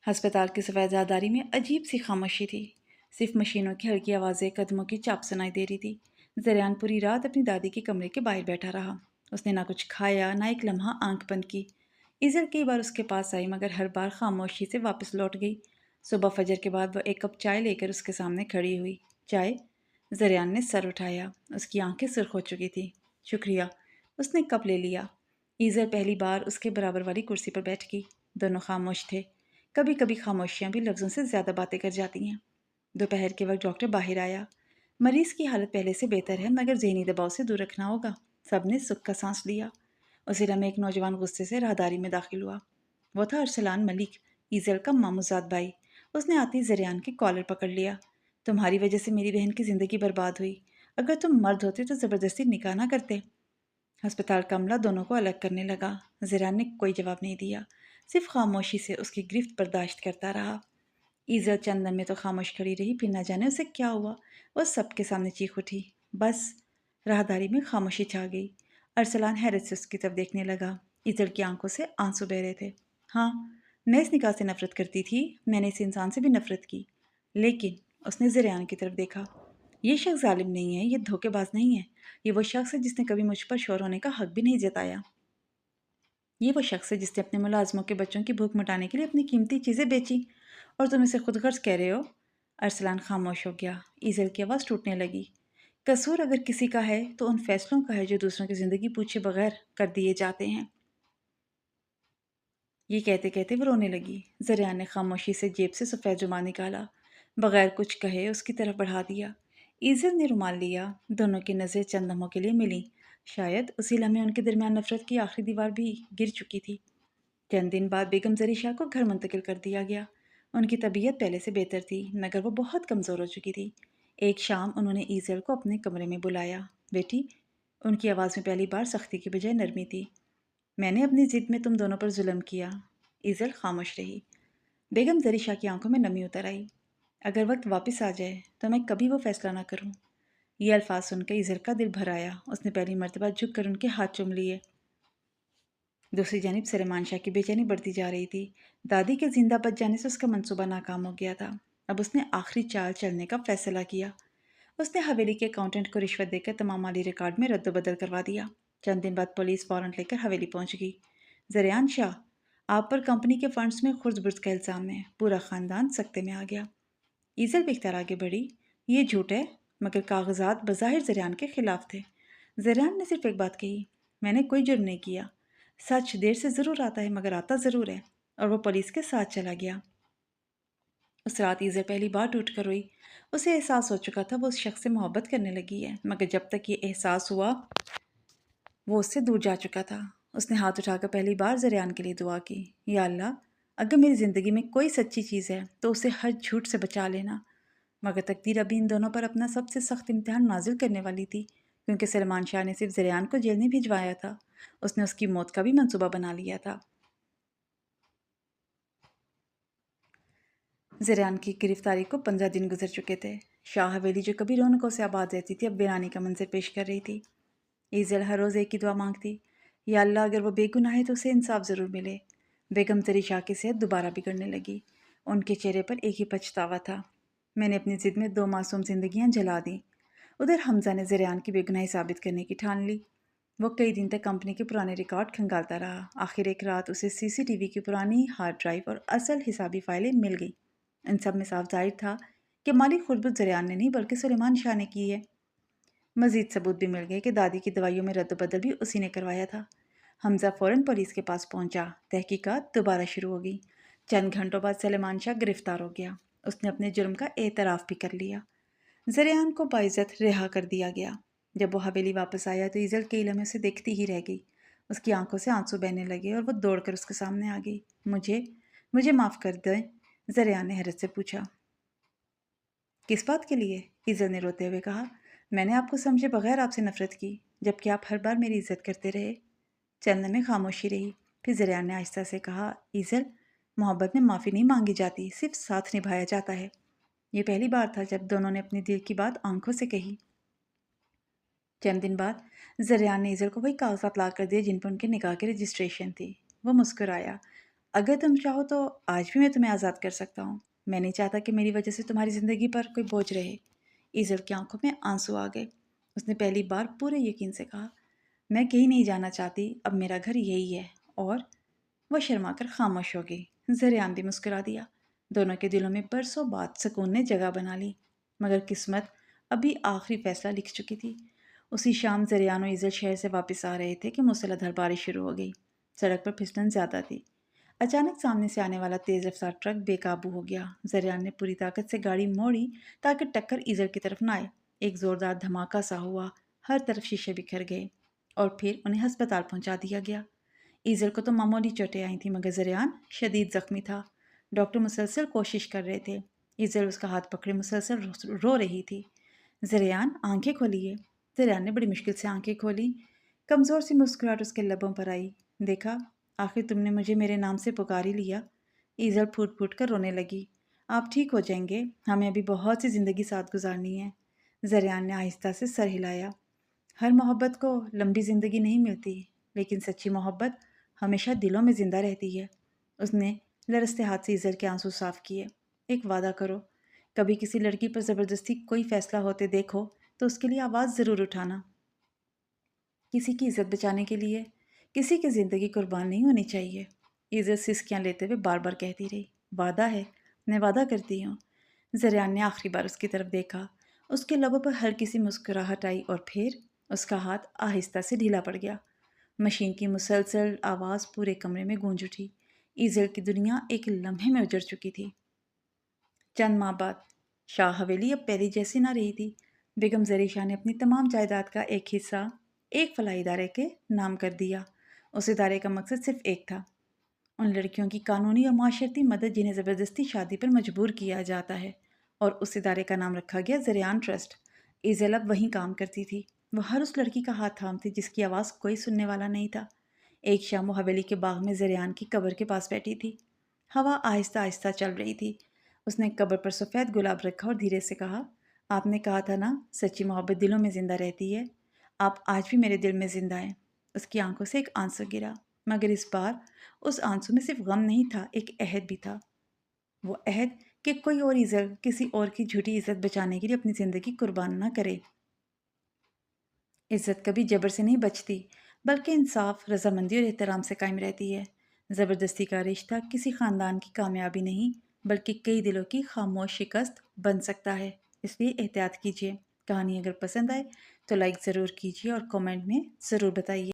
ہسپتال کی سفیداداری میں عجیب سی خاموشی تھی۔ صرف مشینوں کی ہلکی آوازیں، قدموں کی چاپ سنائی دے رہی تھی۔ زریان پوری رات اپنی دادی کے کمرے کے باہر بیٹھا رہا۔ اس نے نہ کچھ کھایا، نہ ایک لمحہ آنکھ بند کی۔ ایزل کئی بار اس کے پاس آئی مگر ہر بار خاموشی سے واپس لوٹ گئی۔ صبح فجر کے بعد وہ ایک کپ چائے لے کر اس کے سامنے کھڑی ہوئی۔ چائے؟ زریان نے سر اٹھایا۔ اس کی آنکھیں سرخ ہو چکی تھی۔ شکریہ۔ اس نے کپ لے لیا۔ ایزل پہلی بار اس کے برابر والی کرسی پر بیٹھ گئی۔ دونوں خاموش تھے۔ کبھی کبھی خاموشیاں بھی لفظوں سے زیادہ باتیں کر جاتی ہیں۔ دوپہر کے وقت ڈاکٹر باہر آیا۔ مریض کی حالت پہلے سے بہتر ہے مگر ذہنی دباؤ سے دور رکھنا ہوگا۔ سب نے سکھ کا سانس لیا۔ اسی لمحے ایک نوجوان غصے سے راہداری میں داخل ہوا۔ وہ تھا ارسلان ملک، ایزل کا ماموزاد بھائی۔ اس نے آتے ہی زریان کی کالر پکڑ لیا۔ تمہاری وجہ سے میری بہن کی زندگی برباد ہوئی۔ اگر تم مرد ہوتے تو زبردستی نکاح نہ کرتے۔ ہسپتال کا عملہ دونوں کو الگ کرنے لگا۔ زریان نے کوئی جواب نہیں دیا، صرف خاموشی سے اس کی گرفت برداشت کرتا رہا۔ ایزل چند لمحے تو خاموش کھڑی رہی، پھر نہ جانے اسے کیا ہوا، وہ سب کے سامنے چیخ اٹھی۔ بس! راہداری میں خاموشی چھا گئی۔ ارسلان حیرت سے اس کی طرف دیکھنے لگا۔ ایزل کی آنکھوں سے آنسو بہ رہے تھے۔ ہاں، میں اس نکاح سے نفرت کرتی تھی، میں نے اس انسان سے بھی نفرت کی، لیکن اس نے زریان کی طرف دیکھا۔ یہ شخص ظالم نہیں ہے، یہ دھوکے باز نہیں ہے، یہ وہ شخص ہے جس نے کبھی مجھ پر شور ہونے کا حق بھی نہیں جتایا۔ یہ وہ شخص ہے جس نے اپنے ملازموں کے بچوں کی بھوک مٹانے کے لیے اپنی قیمتی چیزیں بیچی، اور تم اسے خود غرض کہہ رہے ہو۔ ارسلان خاموش ہو گیا۔ ایزل کی آواز ٹوٹنے لگی۔ قصور اگر کسی کا ہے تو ان فیصلوں کا ہے جو دوسروں کی زندگی پوچھے بغیر کر دیے جاتے ہیں۔ یہ کہتے کہتے وہ رونے لگی۔ زریان نے خاموشی سے جیب سے سفید رومال نکالا، بغیر کچھ کہے اس کی طرف بڑھا دیا۔ ایزل نے رومال لیا۔ دونوں کی نظریں چند لمحوں کے لیے ملیں۔ شاید اسی لمحے ان کے درمیان نفرت کی آخری دیوار بھی گر چکی تھی۔ چند دن بعد بیگم زری شاہ کو گھر منتقل کر دیا گیا۔ ان کی طبیعت پہلے سے بہتر تھی مگر وہ بہت کمزور ہو چکی تھی۔ ایک شام انہوں نے ایزل کو اپنے کمرے میں بلایا۔ بیٹی، ان کی آواز میں پہلی بار سختی کی بجائے نرمی تھی، میں نے اپنی ضد میں تم دونوں پر ظلم کیا۔ ایزل خاموش رہی۔ بیگم زری شاہ کی آنکھوں میں نمی اتر آئی۔ اگر وقت واپس آ جائے تو میں کبھی وہ فیصلہ نہ کروں۔ یہ الفاظ سن کے ایزل کا دل بھر آیا۔ اس نے پہلی مرتبہ جھک کر ان کے ہاتھ چوم لیے۔ دوسری جانب سلیمان شاہ کی بے چینی بڑھتی جا رہی تھی۔ دادی کے زندہ بچ جانے سے اس کا منصوبہ ناکام ہو گیا تھا۔ اب اس نے آخری چال چلنے کا فیصلہ کیا۔ اس نے حویلی کے اکاؤنٹنٹ کو رشوت دے کر تمام مالی ریکارڈ میں رد و بدل کروا دیا۔ چند دن بعد پولیس وارنٹ لے کر حویلی پہنچ گئی۔ زریان شاہ، آپ پر کمپنی کے فنڈز میں خرد برد کا الزام ہے۔ پورا خاندان سکتے میں آ گیا۔ ایزل بختر آگے بڑھی۔ یہ جھوٹ ہے، مگر کاغذات بظاہر زریان کے خلاف تھے۔ زریان نے صرف ایک بات کہی، میں نے کوئی جرم نہیں کیا۔ سچ دیر سے ضرور آتا ہے مگر آتا ضرور ہے، اور وہ پولیس کے ساتھ چلا گیا۔ اس رات ایزل پہلی بار ٹوٹ کر روئی۔ اسے احساس ہو چکا تھا وہ اس شخص سے محبت کرنے لگی ہے، مگر جب تک یہ احساس ہوا وہ اس سے دور جا چکا تھا۔ اس نے ہاتھ اٹھا کر پہلی بار زریان کے لیے دعا کی، یا اللہ، اگر میری زندگی میں کوئی سچی چیز ہے تو اسے ہر جھوٹ سے بچا لینا۔ مگر تقدیر ابھی ان دونوں پر اپنا سب سے سخت امتحان نازل کرنے والی تھی، کیونکہ سلیمان شاہ نے صرف زریان کو جیل نہیں بھجوایا تھا، اس نے اس کی موت کا بھی منصوبہ بنا لیا تھا۔ زریان کی گرفتاری کو 15 دن گزر چکے تھے۔ شاہ حویلی جو کبھی رونقوں سے آباد رہتی تھی اب ویرانی کا منظر پیش کر رہی تھی۔ ایزل ہر روز ایک ہی دعا مانگتی، یا اللہ، اگر وہ بے گناہ ہے تو اسے انصاف ضرور ملے۔ بیگم زری شاہ کی صحت دوبارہ بگڑنے لگی۔ ان کے چہرے پر ایک ہی پچھتاوا تھا، میں نے اپنی ضد میں 2 معصوم زندگیاں جلا دیں۔ ادھر حمزہ نے زریان کی بے گناہی ثابت کرنے کی ٹھان لی۔ وہ کئی دن تک کمپنی کے پرانے ریکارڈ کھنگالتا رہا۔ آخر ایک رات اسے CCTV کی پرانی ہارڈ ڈرائیو اور اصل حسابی فائلیں مل گئیں۔ ان سب میں صاف ظاہر تھا کہ مالی خربت زریان نے نہیں بلکہ سلیمان شاہ نے کی ہے۔ مزید ثبوت بھی مل گئے کہ دادی کی دوائیوں میں رد و بدل بھی اسی نے کروایا تھا۔ حمزہ فوراً پولیس کے پاس پہنچا۔ تحقیقات دوبارہ شروع ہو گئی۔ چند گھنٹوں بعد سلیمان شاہ گرفتار ہو گیا۔ اس نے اپنے جرم کا اعتراف بھی کر لیا۔ زریان کو باعزت رہا کر دیا گیا۔ جب وہ حویلی واپس آیا تو ایزل کئی لمحے اسے دیکھتی ہی رہ گئی۔ اس کی آنکھوں سے آنسو بہنے لگے اور وہ دوڑ کر اس کے سامنے آ گئی۔ مجھے معاف کر دیں، زریان نے حیرت سے پوچھا۔ کس بات کے لیے؟ ایزل نے روتے ہوئے کہا، میں نے آپ کو سمجھے بغیر آپ سے نفرت کی، جبکہ آپ ہر بار میری عزت کرتے رہے۔ چند لمحے خاموشی رہی، پھر زریان نے آہستہ سے کہا، ایزل، محبت میں معافی نہیں مانگی جاتی، صرف ساتھ نبھایا جاتا ہے۔ یہ پہلی بار تھا جب دونوں نے اپنی دل کی بات آنکھوں سے کہی۔ چند دن بعد زریان نے ایزل کو وہی کاغذات لا کر دیے جن پر ان کے نکاح کی رجسٹریشن تھی۔ وہ مسکرایا، اگر تم چاہو تو آج بھی میں تمہیں آزاد کر سکتا ہوں۔ میں نہیں چاہتا کہ میری وجہ سے تمہاری زندگی پر کوئی بوجھ رہے۔ ایزل کی آنکھوں میں آنسو آ گئے۔ اس نے پہلی بار پورے یقین سے کہا، میں کہیں نہیں جانا چاہتی، اب میرا گھر یہی ہے۔ اور وہ شرما کر خاموش ہو گئی۔ زریان بھی مسکرا دیا۔ دونوں کے دلوں میں برسوں بعد سکون نے جگہ بنا لی، مگر قسمت ابھی آخری فیصلہ لکھ چکی تھی۔ اسی شام زریان و ایزل شہر سے واپس آ رہے تھے کہ موسلا دھار بارش شروع ہو گئی۔ سڑک پر پھسلن زیادہ تھی۔ اچانک سامنے سے آنے والا تیز رفتار ٹرک بے قابو ہو گیا۔ زریان نے پوری طاقت سے گاڑی موڑی تاکہ ٹکر ایزل کی طرف نہ آئے۔ ایک زوردار دھماکہ سا ہوا، ہر طرف شیشے بکھر گئے اور پھر انہیں ہسپتال پہنچا دیا گیا۔ ایزل کو تو معمولی چوٹیں آئی تھیں، مگر زریان شدید زخمی تھا۔ ڈاکٹر مسلسل کوشش کر رہے تھے۔ ایزل اس کا ہاتھ پکڑے مسلسل رو رہی تھی۔ زریان، آنکھیں کھولیے۔ زریان نے بڑی مشکل سے آنکھیں کھولی۔ کمزور سی مسکراہٹ اس کے لبوں پر آئی۔ دیکھا، آخر تم نے مجھے میرے نام سے پکار ہی لیا۔ ایزل پھوٹ پھوٹ کر رونے لگی۔ آپ ٹھیک ہو جائیں گے، ہمیں ابھی بہت سی زندگی ساتھ گزارنی ہے۔ زریان نے آہستہ سے سر ہلایا۔ ہر محبت کو لمبی زندگی نہیں ملتی، لیکن سچی محبت ہمیشہ دلوں میں زندہ رہتی ہے۔ اس نے لرزتے ہاتھ سے ایزل کے آنسو صاف کیے۔ ایک وعدہ کرو، کبھی کسی لڑکی پر زبردستی کوئی فیصلہ ہوتے دیکھو تو اس کے لیے آواز ضرور اٹھانا۔ کسی کی عزت بچانے کے لیے کسی کی زندگی قربان نہیں ہونی چاہیے۔ ایزل سسکیاں لیتے ہوئے بار بار کہتی رہی، وعدہ ہے، میں وعدہ کرتی ہوں۔ زریان نے آخری بار اس کی طرف دیکھا۔ اس کے لبوں پر ہلکی سی مسکراہٹ آئی اور پھر اس کا ہاتھ آہستہ سے ڈھیلا پڑ گیا۔ مشین کی مسلسل آواز پورے کمرے میں گونج اٹھی۔ ایزل کی دنیا ایک لمحے میں اجڑ چکی تھی۔ چند ماہ بعد شاہ حویلی اب پہلی جیسی نہ رہی تھی۔ بیگم زری شاہ نے اپنی تمام جائیداد کا ایک حصہ ایک فلاحی ادارے کے نام کر دیا۔ اس ادارے کا مقصد صرف ایک تھا، ان لڑکیوں کی قانونی اور معاشرتی مدد جنہیں زبردستی شادی پر مجبور کیا جاتا ہے، اور اس ادارے کا نام رکھا گیا زریان ٹرسٹ۔ ایزل اب وہیں کام کرتی تھی۔ وہ ہر اس لڑکی کا ہاتھ تھامتی جس کی آواز کوئی سننے والا نہیں تھا۔ ایک شام وہ حویلی کے باغ میں زریان کی قبر کے پاس بیٹھی تھی۔ ہوا آہستہ آہستہ چل رہی تھی۔ اس نے قبر پر سفید گلاب رکھا اور دھیرے سے کہا، آپ نے کہا تھا نا، سچی محبت دلوں میں زندہ رہتی ہے۔ آپ آج بھی میرے دل میں زندہ ہیں۔ اس کی آنکھوں سے ایک آنسو گرا، مگر اس بار اس آنسو میں صرف غم نہیں تھا، ایک عہد بھی تھا۔ وہ عہد کہ کوئی اور ایزل کسی اور کی جھوٹی عزت بچانے کے لیے اپنی زندگی قربان نہ کرے۔ عزت کبھی جبر سے نہیں بچتی، بلکہ انصاف، رضامندی اور احترام سے قائم رہتی ہے۔ زبردستی کا رشتہ کسی خاندان کی کامیابی نہیں، بلکہ کئی دلوں کی خاموش شکست بن سکتا ہے۔ اس لیے احتیاط کیجیے۔ کہانی اگر پسند آئے تو لائک ضرور کیجیے اور کامنٹ میں ضرور بتائیے۔